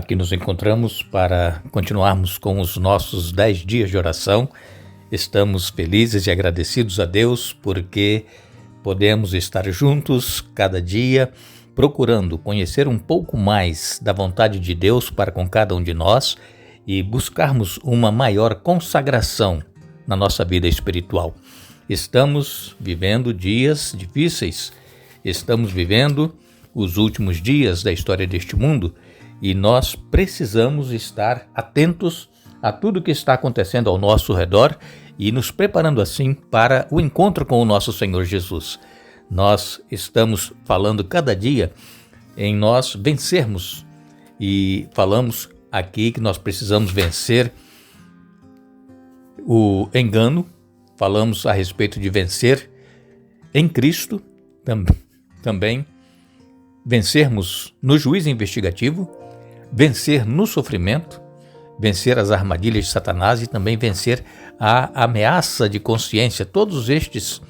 Aqui nos encontramos para continuarmos com os nossos 10 dias de oração. Estamos felizes e agradecidos a Deus porque podemos estar juntos cada dia, procurando conhecer um pouco mais da vontade de Deus para com cada um de nós e buscarmos uma maior consagração na nossa vida espiritual. Estamos vivendo dias difíceis, estamos vivendo os últimos dias da história deste mundo e nós precisamos estar atentos a tudo que está acontecendo ao nosso redor e nos preparando assim para o encontro com o nosso Senhor Jesus. Nós estamos falando cada dia em nós vencermos e falamos aqui que nós precisamos vencer o engano, falamos a respeito de vencer em Cristo, também vencermos no juízo investigativo, vencer no sofrimento, vencer as armadilhas de Satanás e também vencer a ameaça de consciência. Todos estes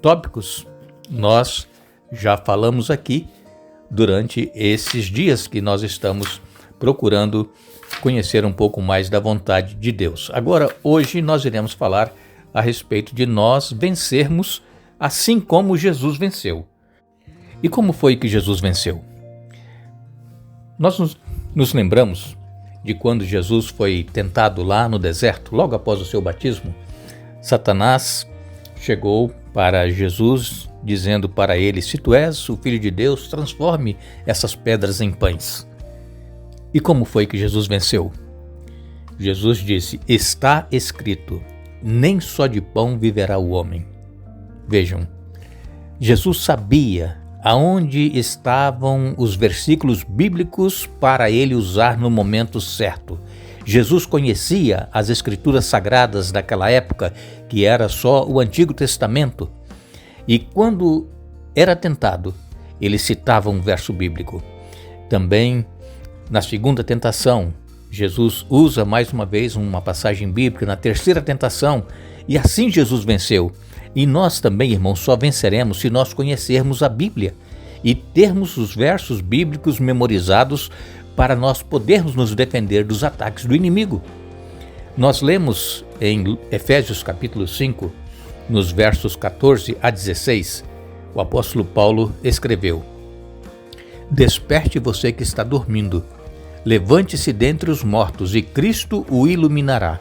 tópicos nós já falamos aqui durante esses dias que nós estamos procurando conhecer um pouco mais da vontade de Deus. Agora, hoje nós iremos falar a respeito de nós vencermos assim como Jesus venceu. E como foi que Jesus venceu? Nós nos lembramos de quando Jesus foi tentado lá no deserto, logo após o seu batismo. Satanás chegou para Jesus dizendo para ele: se tu és o Filho de Deus, transforme essas pedras em pães. E como foi que Jesus venceu? Jesus disse: está escrito, nem só de pão viverá o homem. Vejam, Jesus sabia aonde estavam os versículos bíblicos para ele usar no momento certo. Jesus conhecia as escrituras sagradas daquela época, que era só o Antigo Testamento, e quando era tentado, ele citava um verso bíblico. Também, na segunda tentação, Jesus usa mais uma vez uma passagem bíblica, na terceira tentação, e assim Jesus venceu. E nós também, irmãos, só venceremos se nós conhecermos a Bíblia e termos os versos bíblicos memorizados para nós podermos nos defender dos ataques do inimigo. Nós lemos em Efésios capítulo 5, nos versos 14 a 16, o apóstolo Paulo escreveu: desperte você que está dormindo, levante-se dentre os mortos e Cristo o iluminará.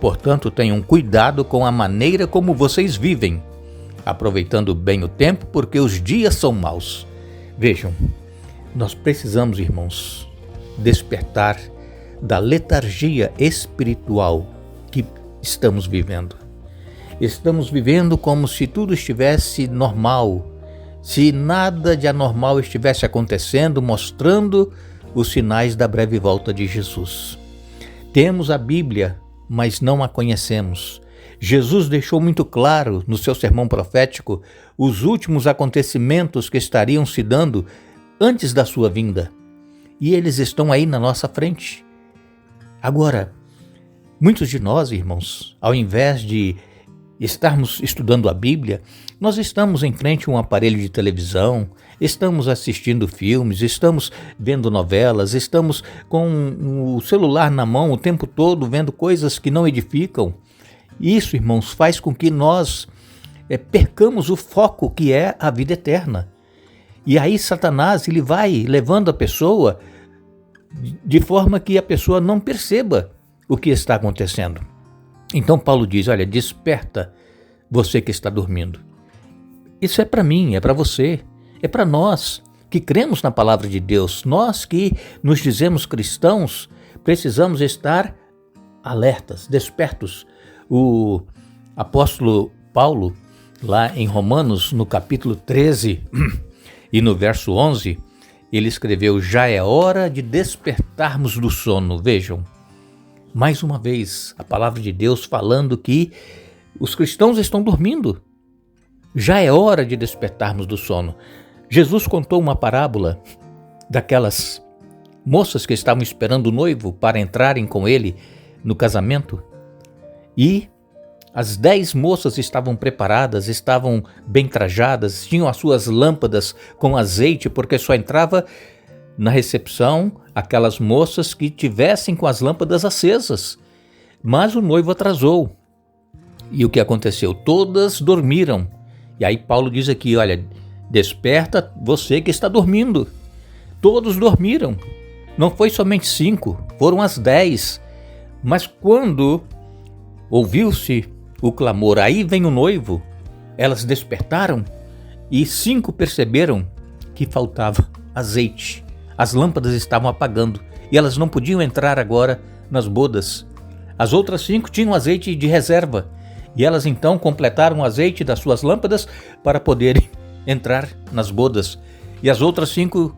Portanto, tenham cuidado com a maneira como vocês vivem, aproveitando bem o tempo, porque os dias são maus. Vejam, nós precisamos, irmãos, despertar da letargia espiritual que estamos vivendo. Estamos vivendo como se tudo estivesse normal, se nada de anormal estivesse acontecendo, mostrando os sinais da breve volta de Jesus. Temos a Bíblia, mas não a conhecemos. Jesus deixou muito claro no seu sermão profético os últimos acontecimentos que estariam se dando antes da sua vinda. E eles estão aí na nossa frente. Agora, muitos de nós, irmãos, ao invés de estarmos estudando a Bíblia, nós estamos em frente a um aparelho de televisão, estamos assistindo filmes, estamos vendo novelas, estamos com o celular na mão o tempo todo, vendo coisas que não edificam. Isso, irmãos, faz com que nós percamos o foco que é a vida eterna. E aí Satanás ele vai levando a pessoa de forma que a pessoa não perceba o que está acontecendo. Então Paulo diz: olha, desperta você que está dormindo. Isso é para mim, é para você, é para nós que cremos na palavra de Deus. Nós que nos dizemos cristãos, precisamos estar alertas, despertos. O apóstolo Paulo, lá em Romanos, no capítulo 13 e no verso 11, ele escreveu: já é hora de despertarmos do sono. Vejam, mais uma vez, a palavra de Deus falando que os cristãos estão dormindo. Já é hora de despertarmos do sono. Jesus contou uma parábola daquelas moças que estavam esperando o noivo para entrarem com ele no casamento. E as 10 moças estavam preparadas, estavam bem trajadas, tinham as suas lâmpadas com azeite, porque só entrava na recepção aquelas moças que tivessem com as lâmpadas acesas, mas o noivo atrasou. E o que aconteceu? Todas dormiram. E aí Paulo diz aqui, olha, desperta você que está dormindo. Todos dormiram. Não foi somente 5, foram as 10. Mas quando ouviu-se o clamor, aí vem o noivo, elas despertaram e 5 perceberam que faltava azeite. As lâmpadas estavam apagando e elas não podiam entrar agora nas bodas. As outras 5 tinham azeite de reserva e elas então completaram o azeite das suas lâmpadas para poderem entrar nas bodas. E as outras 5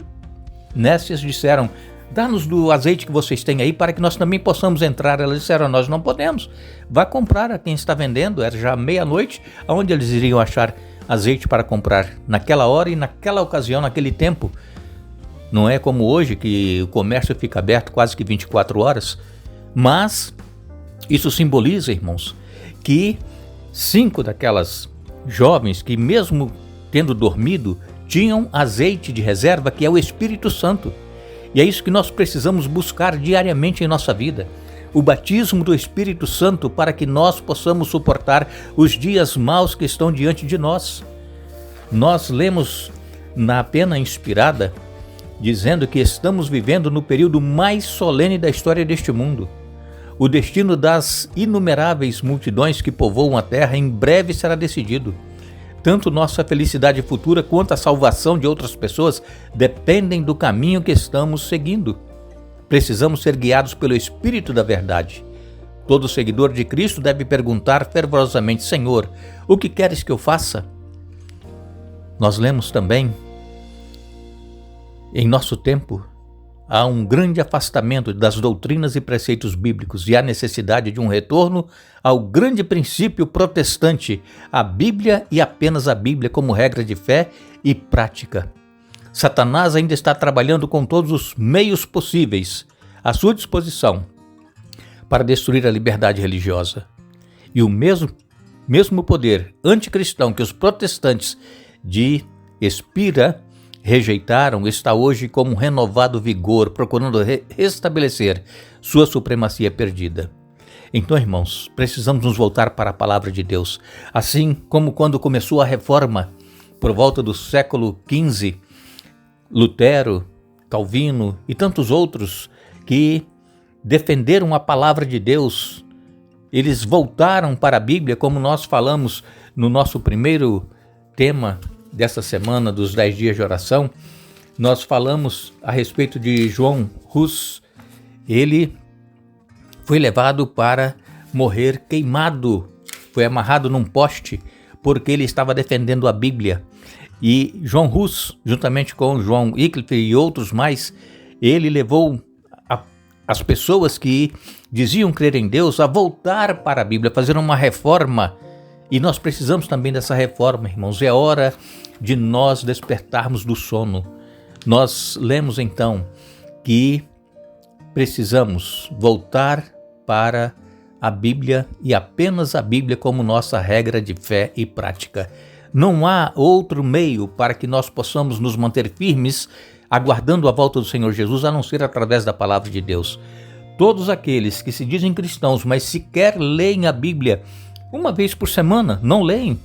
nécias disseram, dá-nos do azeite que vocês têm aí para que nós também possamos entrar. Elas disseram, nós não podemos. Vá comprar a quem está vendendo. Era já meia-noite, onde eles iriam achar azeite para comprar naquela hora e naquela ocasião, naquele tempo. Não é como hoje que o comércio fica aberto quase que 24 horas. Mas isso simboliza, irmãos, que 5 daquelas jovens que mesmo tendo dormido, tinham azeite de reserva, que é o Espírito Santo. E é isso que nós precisamos buscar diariamente em nossa vida. O batismo do Espírito Santo para que nós possamos suportar os dias maus que estão diante de nós. Nós lemos na Pena Inspirada, dizendo que estamos vivendo no período mais solene da história deste mundo. O destino das inumeráveis multidões que povoam a terra em breve será decidido. Tanto nossa felicidade futura quanto a salvação de outras pessoas dependem do caminho que estamos seguindo. Precisamos ser guiados pelo Espírito da verdade. Todo seguidor de Cristo deve perguntar fervorosamente, Senhor, o que queres que eu faça? Nós lemos também, em nosso tempo, há um grande afastamento das doutrinas e preceitos bíblicos e há necessidade de um retorno ao grande princípio protestante, a Bíblia e apenas a Bíblia como regra de fé e prática. Satanás ainda está trabalhando com todos os meios possíveis à sua disposição para destruir a liberdade religiosa. E o mesmo poder anticristão que os protestantes de Espira rejeitaram está hoje com um renovado vigor, procurando restabelecer sua supremacia perdida. Então, irmãos, precisamos nos voltar para a palavra de Deus. Assim como quando começou a reforma, por volta do século XV, Lutero, Calvino e tantos outros que defenderam a palavra de Deus, eles voltaram para a Bíblia, como nós falamos no nosso primeiro tema dessa semana dos 10 dias de oração. Nós falamos a respeito de João Hus. Ele foi levado para morrer queimado, foi amarrado num poste porque ele estava defendendo a Bíblia. E João Hus, juntamente com João Wycliffe e outros mais, ele levou as pessoas que diziam crer em Deus a voltar para a Bíblia, fazer uma reforma. E nós precisamos também dessa reforma, irmãos. É hora de nós despertarmos do sono. Nós lemos então que precisamos voltar para a Bíblia e apenas a Bíblia como nossa regra de fé e prática. Não há outro meio para que nós possamos nos manter firmes, aguardando a volta do Senhor Jesus, a não ser através da palavra de Deus. Todos aqueles que se dizem cristãos, mas sequer leem a Bíblia uma vez por semana, não leem,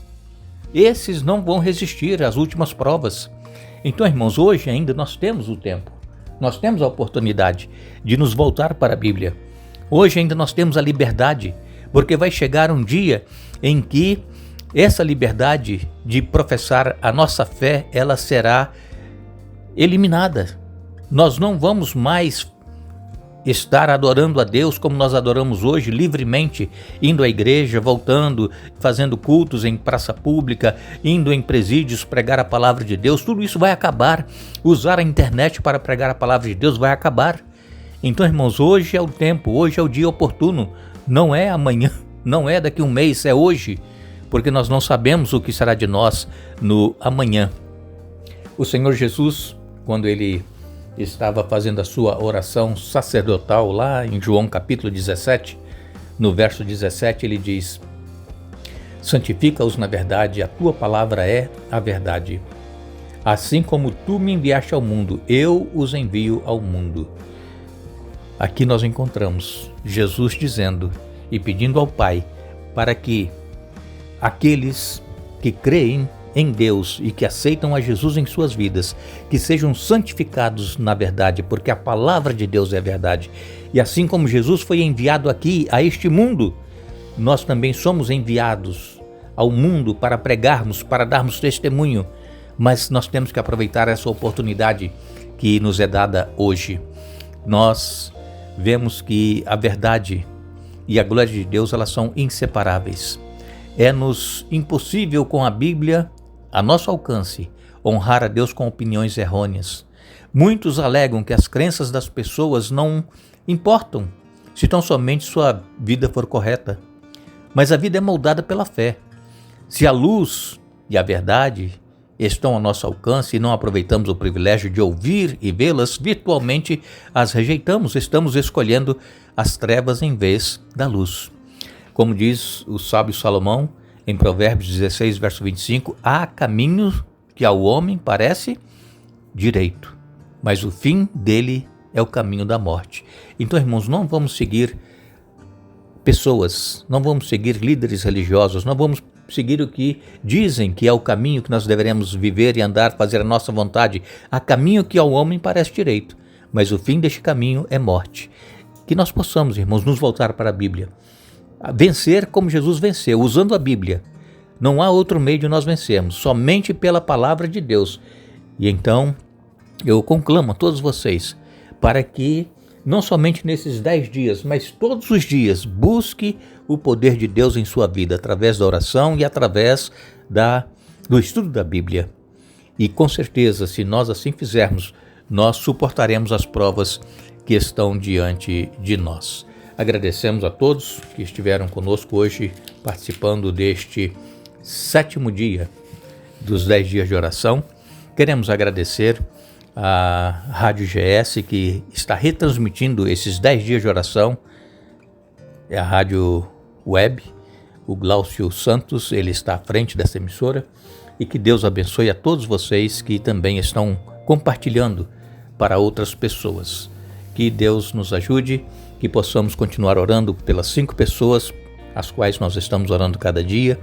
esses não vão resistir às últimas provas. Então, irmãos, hoje ainda nós temos o tempo, nós temos a oportunidade de nos voltar para a Bíblia. Hoje ainda nós temos a liberdade, porque vai chegar um dia em que essa liberdade de professar a nossa fé, ela será eliminada. Nós não vamos mais estar adorando a Deus como nós adoramos hoje, livremente, indo à igreja, voltando, fazendo cultos em praça pública, indo em presídios pregar a palavra de Deus. Tudo isso vai acabar. Usar a internet para pregar a palavra de Deus vai acabar. Então, irmãos, hoje é o tempo, hoje é o dia oportuno. Não é amanhã, não é daqui a um mês, é hoje, porque nós não sabemos o que será de nós no amanhã. O Senhor Jesus, quando ele estava fazendo a sua oração sacerdotal lá em João capítulo 17, no verso 17 ele diz: santifica-os na verdade, a tua palavra é a verdade. Assim como tu me enviaste ao mundo, eu os envio ao mundo. Aqui nós encontramos Jesus dizendo e pedindo ao Pai para que aqueles que creem em Deus e que aceitam a Jesus em suas vidas, que sejam santificados na verdade, porque a palavra de Deus é verdade. E assim como Jesus foi enviado aqui a este mundo, nós também somos enviados ao mundo para pregarmos, para darmos testemunho, mas nós temos que aproveitar essa oportunidade que nos é dada hoje. Nós vemos que a verdade e a glória de Deus, elas são inseparáveis. É-nos impossível com a Bíblia, a nosso alcance, honrar a Deus com opiniões errôneas. Muitos alegam que as crenças das pessoas não importam, se tão somente sua vida for correta. Mas a vida é moldada pela fé. Se a luz e a verdade estão ao nosso alcance e não aproveitamos o privilégio de ouvir e vê-las, virtualmente as rejeitamos, estamos escolhendo as trevas em vez da luz. Como diz o sábio Salomão, em Provérbios 16, verso 25, há caminho que ao homem parece direito, mas o fim dele é o caminho da morte. Então, irmãos, não vamos seguir pessoas, não vamos seguir líderes religiosos, não vamos seguir o que dizem que é o caminho que nós deveremos viver e andar, fazer a nossa vontade. Há caminho que ao homem parece direito, mas o fim deste caminho é morte. Que nós possamos, irmãos, nos voltar para a Bíblia. Vencer como Jesus venceu, usando a Bíblia. Não há outro meio de nós vencermos, somente pela palavra de Deus. E então, eu conclamo a todos vocês, para que não somente nesses 10 dias, mas todos os dias, busque o poder de Deus em sua vida, através da oração e através do estudo da Bíblia. E com certeza, se nós assim fizermos, nós suportaremos as provas que estão diante de nós. Agradecemos a todos que estiveram conosco hoje, participando deste 7º dia dos 10 dias de oração. Queremos agradecer a Rádio GS, que está retransmitindo esses 10 dias de oração. É a Rádio Web. O Glaucio Santos, ele está à frente dessa emissora. E que Deus abençoe a todos vocês que também estão compartilhando para outras pessoas. Que Deus nos ajude, que possamos continuar orando pelas 5 pessoas as quais nós estamos orando cada dia,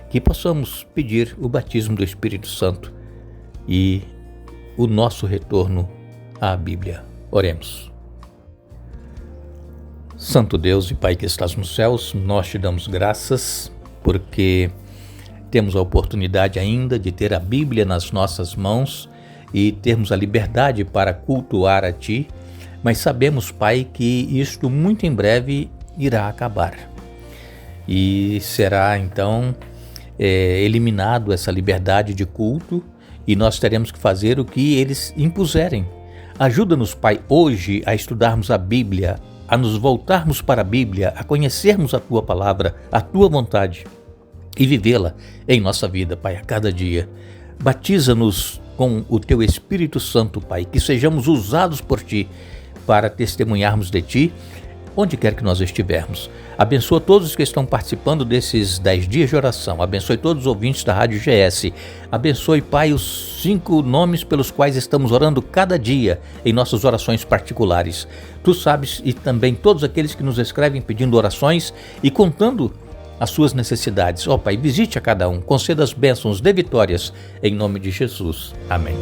que possamos pedir o batismo do Espírito Santo e o nosso retorno à Bíblia. Oremos. Santo Deus e Pai que estás nos céus, nós te damos graças porque temos a oportunidade ainda de ter a Bíblia nas nossas mãos e termos a liberdade para cultuar a Ti, mas sabemos, Pai, que isto muito em breve irá acabar e será então eliminado essa liberdade de culto e nós teremos que fazer o que eles impuserem. Ajuda-nos, Pai, hoje a estudarmos a Bíblia, a nos voltarmos para a Bíblia, a conhecermos a Tua palavra, a Tua vontade e vivê-la em nossa vida, Pai, a cada dia. Batiza-nos com o Teu Espírito Santo, Pai, que sejamos usados por Ti para testemunharmos de Ti, onde quer que nós estivermos. Abençoa todos os que estão participando desses 10 dias de oração. Abençoe todos os ouvintes da Rádio GS. Abençoe, Pai, os 5 nomes pelos quais estamos orando cada dia em nossas orações particulares. Tu sabes, e também todos aqueles que nos escrevem pedindo orações e contando as suas necessidades. Ó Pai, visite a cada um, conceda as bênçãos de vitórias, em nome de Jesus. Amém.